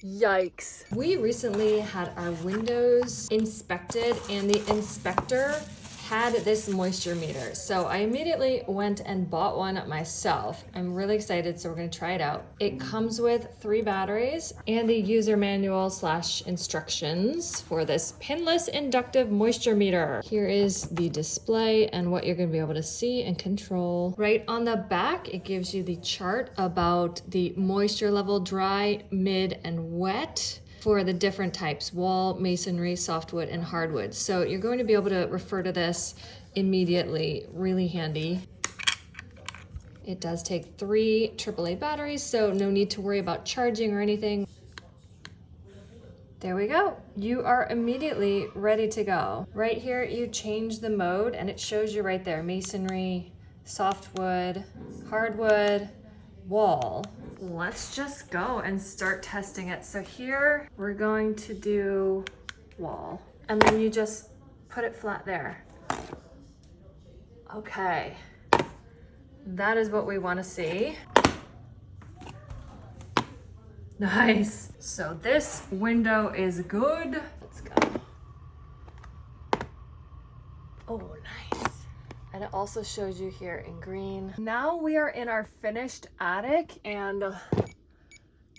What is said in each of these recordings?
Yikes. We recently had our windows inspected and the inspector had this moisture meter. So I immediately went and bought one myself. I'm really excited, so we're gonna try it out. It comes with 3 batteries and the user manual / instructions for this pinless inductive moisture meter. Here is the display and what you're gonna be able to see and control. Right on the back, it gives you the chart about the moisture level, dry, mid, and wet, for the different types: wall, masonry, softwood, and hardwood. So you're going to be able to refer to this immediately. Really handy. It does take 3 AAA batteries, so no need to worry about charging or anything. There we go. You are immediately ready to go. Right here, you change the mode and it shows you right there: masonry, softwood, hardwood, wall. Let's just go and start testing it. So here we're going to do wall, and then you just put it flat there. Okay, that is what we want to see. Nice. So this window is good. Let's go. Oh, nice. And it also shows you here in green. Now we are in our finished attic, and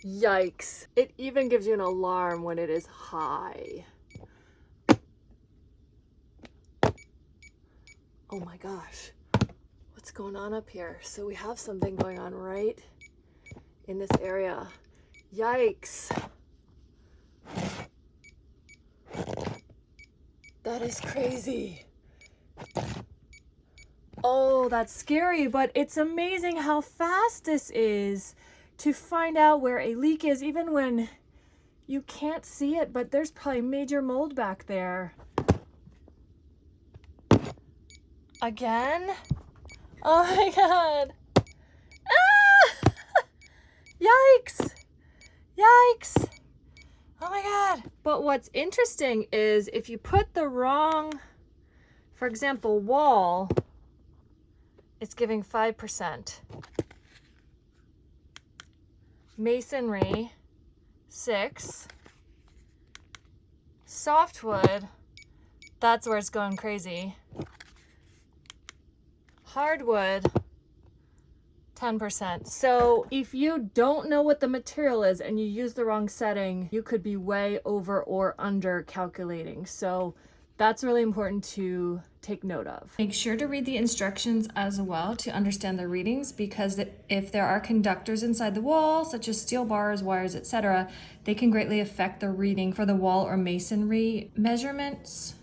yikes. It even gives you an alarm when it is high. Oh my gosh. What's going on up here? So we have something going on right in this area. Yikes. That is crazy. Oh, that's scary, but it's amazing how fast this is to find out where a leak is, even when you can't see it, but there's probably major mold back there. Again? Oh my God. Ah! Yikes. Yikes. Oh my God. But what's interesting is if you put the wrong, for example, wall, it's giving 5%. Masonry, 6. Softwood, that's where it's going crazy. Hardwood, 10%. So if you don't know what the material is and you use the wrong setting, you could be way over or under calculating. So that's really important to take note of. Make sure to read the instructions as well to understand the readings, because if there are conductors inside the wall, such as steel bars, wires, etc., they can greatly affect the reading for the wall or masonry measurements.